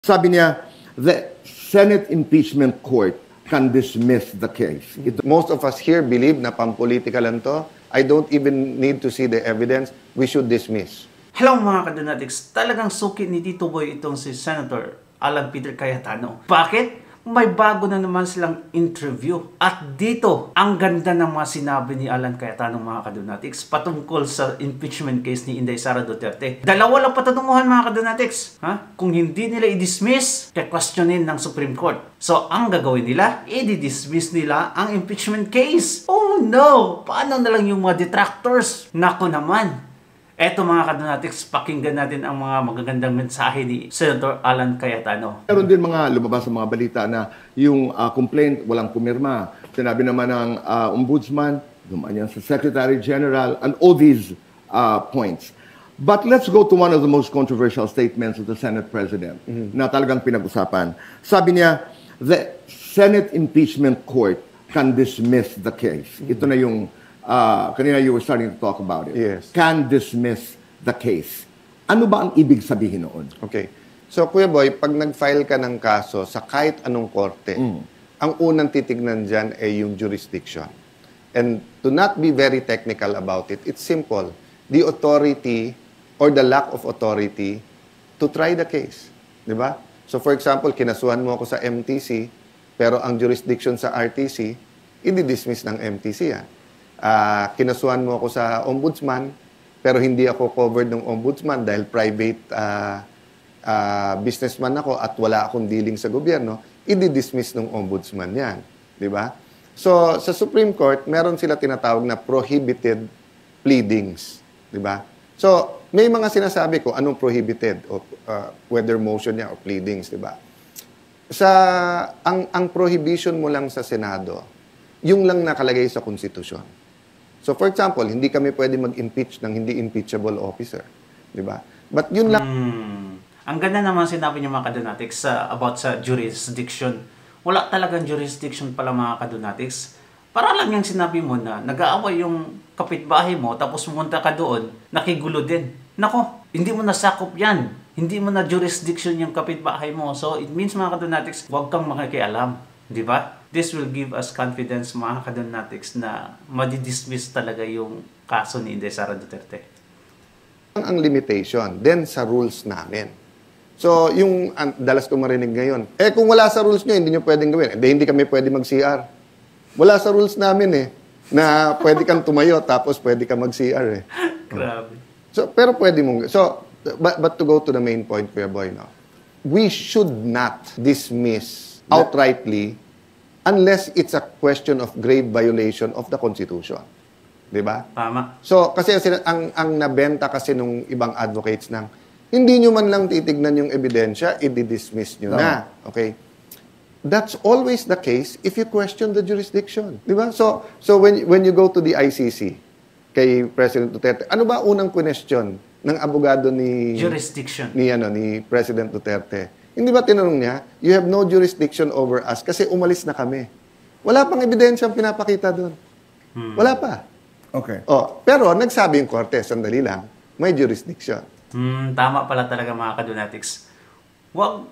Sabi niya, the Senate impeachment court can dismiss the case. Most of us here believe na pampolitika lang to. I don't even need to see the evidence. We should dismiss. Hello mga kadonatics, talagang suki ni Tito Boy itong si Senator Alan Peter Cayetano. Bakit? May bago na naman silang interview. At dito, ang ganda ng mga sinabi ni Alan Cayetano mga kadonatics patungkol sa impeachment case ni Inday Sara Duterte. Dalawa lang patatunguhan mga kadonatics. Kung hindi nila i-dismiss, questionin ng Supreme Court. So, ang gagawin nila, i-dismiss nila ang impeachment case. Oh no! Paano na lang yung mga detractors? Nako naman! Eto mga kadonatics, pakinggan natin ang mga magagandang mensahe ni Senator Alan Cayetano. Meron din mga lumabas sa mga balita na yung complaint walang pumirma. Sinabi naman ng ombudsman, dumaan yan sa Secretary General, and all these points. But let's go to one of the most controversial statements of the Senate President na talagang pinag-usapan. Sabi niya, the Senate impeachment court can dismiss the case. Ito na yung kanina you were starting to talk about it. Yes. Can dismiss the case. Ano ba ang ibig sabihin noon? Okay. So, Kuya Boy, pag nag-file ka ng kaso sa kahit anong korte, ang unang titignan dyan ay yung jurisdiction. And to not be very technical about it, it's simple. The authority or the lack of authority to try the case. Di ba? So, for example, kinasuhan mo ako sa MTC, pero ang jurisdiction sa RTC, i-dismiss ng MTC yan. Kinasuhan mo ako sa ombudsman, pero hindi ako covered ng ombudsman dahil private businessman ako at wala akong dealing sa gobyerno, i-dismiss ng ombudsman yan. Di ba? So, sa Supreme Court, meron sila tinatawag na prohibited pleadings. Di ba? So, may mga sinasabi ko, anong prohibited? O, whether motion niya o pleadings, di ba? Ang prohibition mo lang sa Senado, yung lang nakalagay sa konstitusyon. So, for example, hindi kami pwede mag-impeach ng hindi impeachable officer. Di ba? But yun lang. Ang ganda naman sinabi niyo mga kadonatics about sa jurisdiction. Wala talagang jurisdiction pala mga kadonatics. Para lang yung sinabi mo na nag-aaway yung kapitbahay mo tapos pumunta ka doon, nakigulo din. Nako, hindi mo nasakop yan. Hindi mo na jurisdiction yung kapitbahay mo. So, it means mga kadonatics, huwag kang makikialam. Di ba? This will give us confidence mga kadonatics na madidismiss talaga yung kaso ni Inday Sara Duterte. Ang limitation, then sa rules namin. So, yung dalas ko marinig ngayon, kung wala sa rules nyo, hindi nyo pwedeng gawin. Hindi kami pwede mag-CR. Wala sa rules namin na pwede kang tumayo tapos pwede kang mag-CR Grabe. So, pero pwede mong, but to go to the main point, Kuya Boy, no? We should not dismiss outrightly unless it's a question of grave violation of the Constitution. Di ba? Tama. So, kasi ang nabenta kasi nung ibang advocates ng hindi nyo man lang titignan yung ebidensya, i-dismiss nyo na. Okay? That's always the case if you question the jurisdiction. Di ba? So when you go to the ICC, kay President Duterte, ano ba unang question ng abogado ni jurisdiction ni President Duterte? Hindi ba tinanong niya, you have no jurisdiction over us kasi umalis na kami. Wala pang ebidensya ang pinapakita doon. Wala pa. Okay. Pero nagsabi yung korte, sandali lang, may jurisdiction. Tama pala talaga mga kadonatics.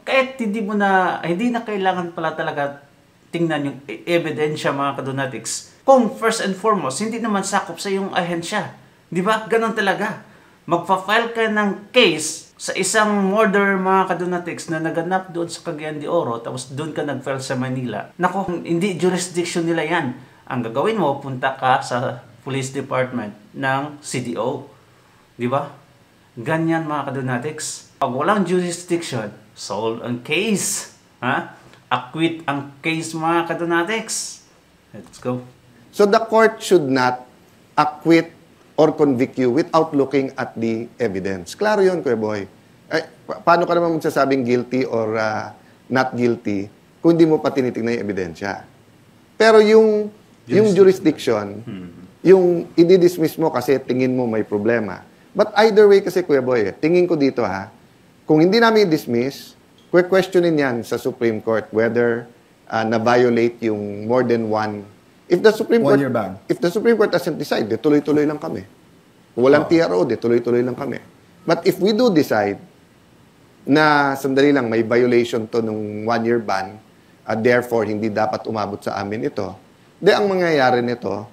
Kahit hindi na kailangan pala talaga tingnan yung ebidensya mga kadonatics. Kung first and foremost, hindi naman sakop sa yung ahensya. Di ba? Ganon talaga. Magpa-file ka ng case sa isang murder mga kadonatics na naganap doon sa Cagayan de Oro tapos doon ka nag-file sa Manila. Nako, hindi jurisdiction nila yan. Ang gagawin mo, punta ka sa police department ng CDO. Di ba? Ganyan mga kadonatics. Pag walang jurisdiction, solve ang case. Acquit ang case mga kadonatics. Let's go. So the court should not acquit or convict you without looking at the evidence. Klaro yun, Kuya Boy. Paano ka naman magsasabing guilty or not guilty kung hindi mo pa tinitingnan yung ebidensya? Pero yung jurisdiction, yung i-dismiss mo kasi tingin mo may problema. But either way kasi, Kuya Boy, tingin ko dito kung hindi namin i-dismiss, questionin yan sa Supreme Court whether na-violate yung more than one. If the Supreme Court doesn't decide, tuloy-tuloy lang kami. Kung walang TRO, tuloy-tuloy lang kami. But if we do decide, na sandali lang, may violation to nung 1-year ban, therefore, hindi dapat umabot sa amin ito, ang mangyayari nito,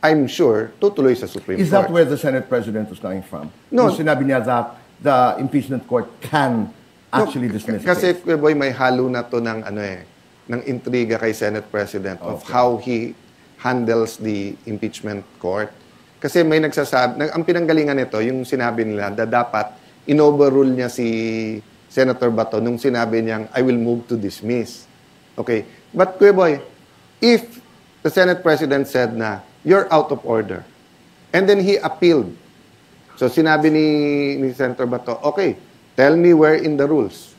I'm sure, tutuloy sa Supreme Is Court. that where the Senate President was coming from? No. Yung sinabi niya that the impeachment court can actually dismiss the Kasi, case. Kuya Boy, may halo na to ng, ng intriga kay Senate President of how he handles the impeachment court. Kasi may nagsasabi, ang pinanggalingan nito, yung sinabi nila na dapat in-overrule niya si Senator Bato nung sinabi niyang, I will move to dismiss. Okay. But, Kuya Boy, if the Senate President said na, you're out of order, and then he appealed. So, sinabi ni Senator Bato, okay, tell me where in the rules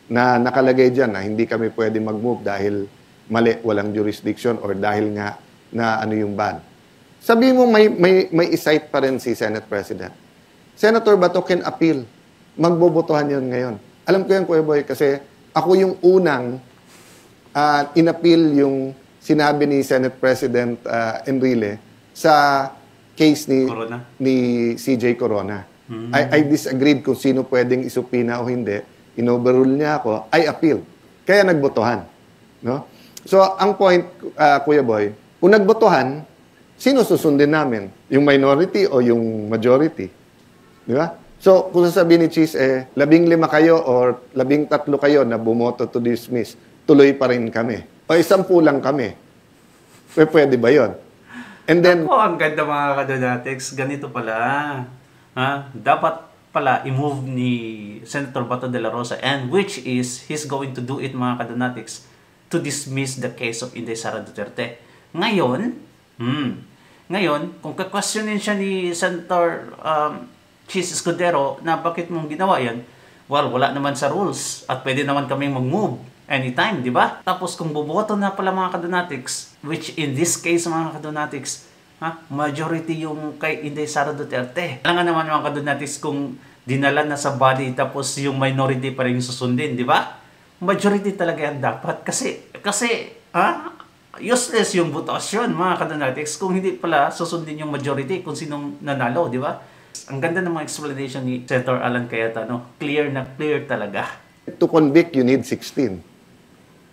na nakalagay dyan na hindi kami pwede mag-move dahil mali, walang jurisdiction or dahil nga na ano yung ban. Sabi mo may isight pa rin si Senate President. Senator Bato can appeal. Magbobotohan yun ngayon. Alam ko yan, Kuya Boy, kasi ako yung unang inappeal yung sinabi ni Senate President Enrile sa case ni CJ Corona. I disagreed kung sino pwedeng isupina o hindi. Inoverrule niya ako. I appeal. Kaya nagbotohan. No? So, ang point, Kuya Boy, kung nagbotohan, sino susundin namin? Yung minority o yung majority? Di ba? So, kung sasabihin ni Cheese, 15 kayo or 13 kayo na bumoto to dismiss, tuloy pa rin kami. O 10 lang kami. Pwede ba yon? And then, Ako, ang ganda mga kadonatics. Ganito pala. Dapat pala i-move ni Senator Bato de la Rosa, and which is he's going to do it mga kadonatics to dismiss the case of Inday Sara Duterte. Ngayon, kung kakwestiyonin siya ni Senator Chis Escudero na bakit mong ginawa yan, well, wala naman sa rules at pwede naman kaming mag-move anytime, di ba? Tapos kung buboto na pala mga kadonatics, which in this case mga kadonatics, majority yung kay Inday Sara Duterte. Alam nga naman mga kadonatics kung dinala na sa body tapos yung minority pa rin yung susundin, di ba? Majority talaga yan dapat. Kasi useless yung votasyon mga kadonatics kung hindi pala susundin yung majority kung sinong nanalo, di ba? Ang ganda ng mga explanation ni Senator Alan Cayetano. Clear na clear talaga. to convict, you need 16.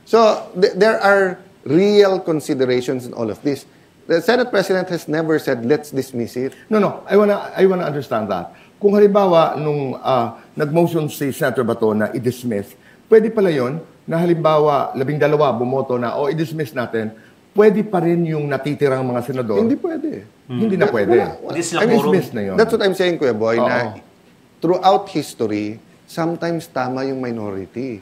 So, there are real considerations in all of this. The Senate President has never said, let's dismiss it. No. I wanna understand that. Kung halimbawa, nung nag-motion si Senator Bato na i-dismiss, pwede pala yon na halimbawa, 12 bumoto na, o i-dismiss natin, pwede pa rin yung natitirang mga senador. Hindi pwede. Hindi na pwede. Hindi sila I-dismiss na yun. That's what I'm saying, Kuya Boy, Oo. na throughout history, sometimes tama yung minority.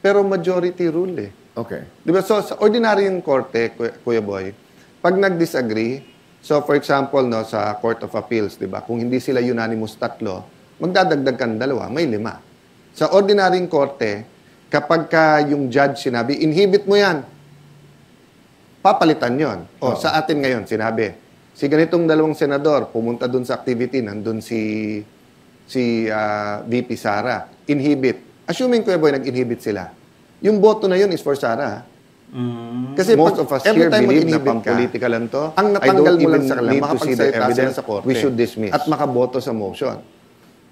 Pero majority rule eh. Okay. Di ba? So, sa ordinaryong korte, Kuya Boy, pag nag-disagree, so for example, no, sa Court of Appeals, di ba, kung hindi sila unanimous 3, magdadagdag ka ng 2, may 5. Sa ordinaryong korte, kapag ka yung judge sinabi, inhibit mo yan, papalitan yon. O, sa atin ngayon, sinabi, si ganitong 2 senador, pumunta dun sa activity, nandun si VP Sara, inhibit. Assuming, Kuya Boy, nag-inhibit sila. Yung boto na yun is for Sara. Kasi Most of us every here time believe na mag-inhibit ka, pang-politika lang to. ang I natanggal don't mo lang even sa kanila, need to see the makapagsalita evidence. sila sa korte. We should dismiss. At makaboto sa motion.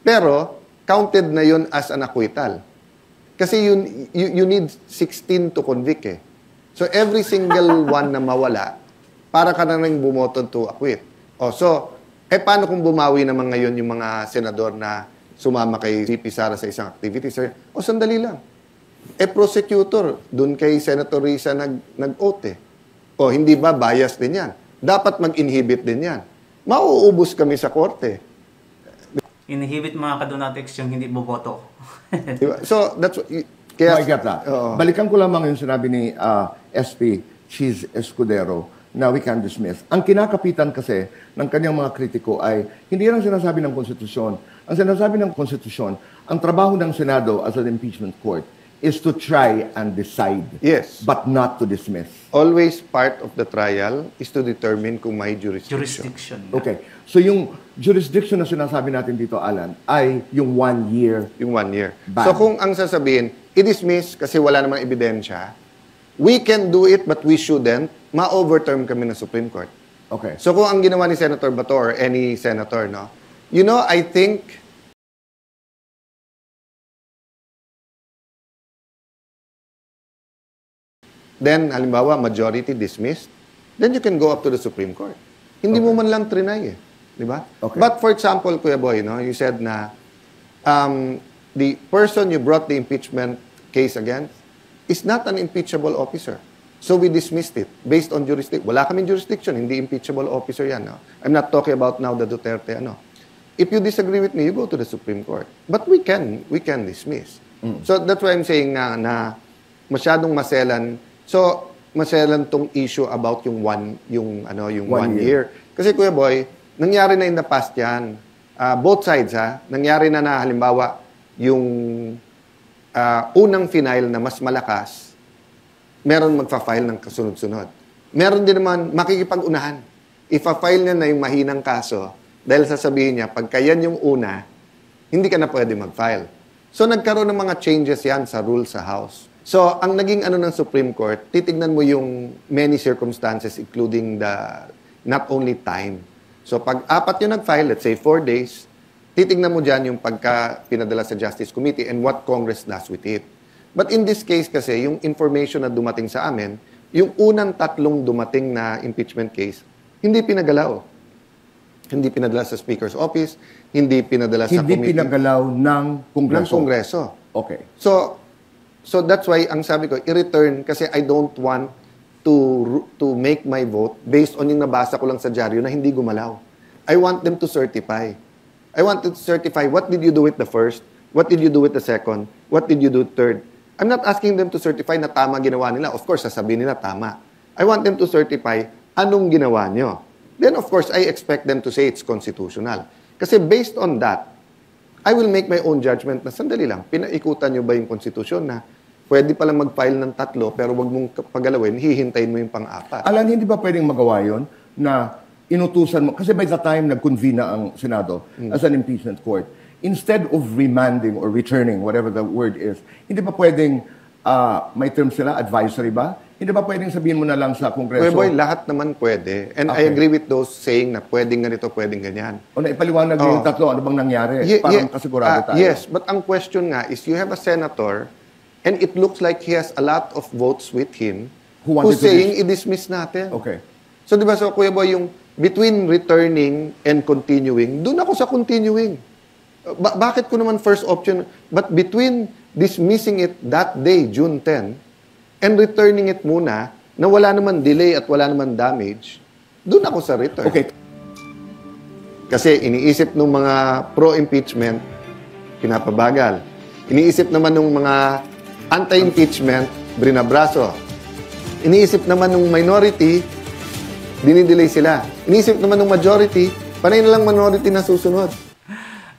Pero, counted na yun as an acquittal. Kasi you need 16 to convict eh. So, every single one na mawala, para ka na nang bumoto to acquit. O, so, paano kung bumawi naman ngayon yung mga senador na sumama kay VP Sara sa isang activity? Sir, sandali lang. Prosecutor, dun kay Senator Risa nag-oath eh. O, hindi ba bias din yan? Dapat mag-inhibit din yan. Mauubos kami sa korte. Inhibit mga kadonatics yung hindi boboto. Diba? So, that's what... Kaya, I get that. Oo. Balikan ko lamang yung sinabi ni SP Cheese Escudero na we can dismiss. Ang kinakapitan kasi ng kanyang mga kritiko ay hindi lang sinasabi ng konstitusyon. Ang sinasabi ng konstitusyon, ang trabaho ng Senado as an impeachment court is to try and decide, Yes. but not to dismiss. Always part of the trial is to determine kung may jurisdiction. Jurisdiction. Okay. So yung jurisdiction na sinasabi natin dito, Alan, ay yung 1 year. Yung 1 year. Ban. So kung ang sasabihin, i-dismiss kasi wala namang ebidensya, we can do it but we shouldn't, ma-overturn kami ng Supreme Court. Okay. So kung ang ginawa ni Senator Bato or any senator, no, I think then halimbawa majority dismissed, then you can go up to the Supreme Court. Hindi mo man lang trinay eh. Di ba? Okay. But for example, Kuya Boy, no, you said na the person you brought the impeachment case against is not an impeachable officer. So we dismissed it based on jurisdiction. Wala kaming jurisdiction, hindi impeachable officer yan. No? I'm not talking about now the Duterte. Ano. If you disagree with me, you go to the Supreme Court. But we can dismiss. So that's why I'm saying na masyadong maselan. So maselan tong issue about yung one year. Kasi Kuya Boy, nangyari na in the past yan. Both sides nangyari na halimbawa yung unang final na mas malakas, meron magfa-file ng kasunod-sunod. Meron din naman makikipag-unahan. Ifa-file niya na yung mahinang kaso dahil sasabihin niya, pagka yan yung una, hindi ka na pwede mag-file. So nagkaroon ng mga changes yan sa rules sa House. So ang naging ng Supreme Court, titignan mo yung many circumstances including not only time. So pag 4 yung nag-file, let's say 4 days, titignan mo dyan yung pagka pinadala sa Justice Committee and what Congress does with it. But in this case kasi, yung information na dumating sa amin, yung unang 3 dumating na impeachment case, hindi pinagalaw. Hindi pinadala sa Speaker's Office, hindi pinadala sa committee. Hindi pinagalaw ng Kongreso. Ng Kongreso. Okay. So that's why ang sabi ko, i-return kasi I don't want to make my vote based on yung nabasa ko lang sa dyaryo na hindi gumalaw. I want them to certify. I want to certify what did you do with the first, what did you do with the second, what did you do third. I'm not asking them to certify na tama ginawa nila. Of course, sasabihin nila tama. I want them to certify anong ginawa nyo. Then of course, I expect them to say it's constitutional. Kasi based on that, I will make my own judgment na sandali lang, pinaikutan nyo ba yung konstitusyon na pwede palang mag-file ng 3 pero wag mong pagalawin, hihintayin mo yung pang-4. Alan, hindi ba pwedeng magawa yun na inutusan mo? Kasi by the time nag-convene na ang Senado as an impeachment court, instead of remanding or returning, whatever the word is, hindi ba pwedeng, may term sila, advisory ba? Hindi ba pwedeng sabihin mo na lang sa Kongreso? Boy, lahat naman pwede. And I agree with those saying na pwedeng ganito, pwedeng ganyan. O naipaliwanag yung 3, ano bang nangyari? Parang kasigurado tayo. Yes, but ang question nga is you have a senator and it looks like he has a lot of votes with him who's saying i-dismiss natin. Okay. So di ba, so Kuya Boy, yung between returning and continuing, doon ako sa continuing. Bakit ko naman first option? But between dismissing it that day, June 10, and returning it muna, na wala naman delay at wala naman damage, doon ako sa return. Okay. Kasi iniisip ng mga pro-impeachment, pinapabagal. Iniisip naman ng mga anti-impeachment, brinabraso. Iniisip naman ng minority, dinidelay sila. Iniisip naman ng majority, panay na lang minority na susunod.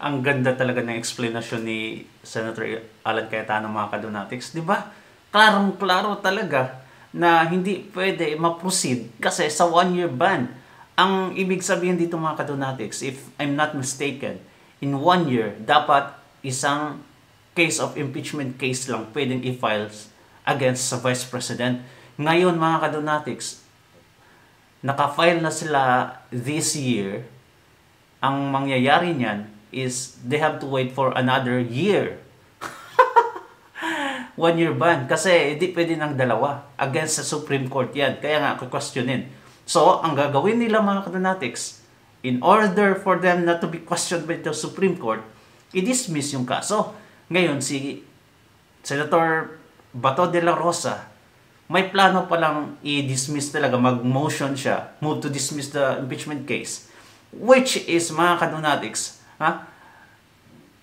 Ang ganda talaga ng explanation ni Senator Alan Cayetano, mga kadonatics. Di ba? Klarong-klaro talaga na hindi pwede ma-proceed kasi sa 1-year ban. Ang ibig sabihin dito, mga kadonatics, if I'm not mistaken, in 1 year, dapat isang case of impeachment case lang pwedeng i-file against sa Vice President. Ngayon, mga kadonatics, naka-file na sila this year. Ang mangyayari niyan is they have to wait for another year. 1-year ban. Kasi hindi pwede ng dalawa. Against sa Supreme Court yan. Kaya nga, questionin. So, ang gagawin nila, mga kadonatics, in order for them not to be questioned by the Supreme Court, i-dismiss yung kaso. Ngayon, si Senator Bato de la Rosa, may plano palang i-dismiss talaga, mag-motion siya, move to dismiss the impeachment case. Which is, mga kadonatics,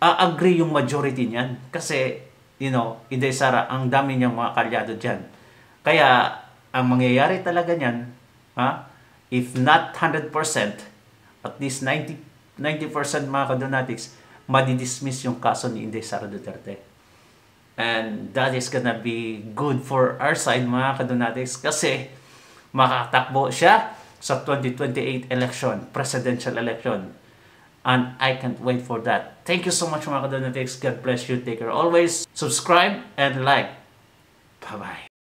agree yung majority niyan. Kasi, Inday Sara, ang dami niyang mga kalyado dyan. Kaya, ang mangyayari talaga niyan, if not 100%, at least 90% mga kadonatics, madidismiss yung kaso ni Inday Sara Duterte. And that is gonna be good for our side, mga kadonatics, kasi makatakbo siya sa 2028 election, presidential election. And I can't wait for that. Thank you so much, mga kadonatics. God bless you. Take care always. Subscribe and like. Bye-bye.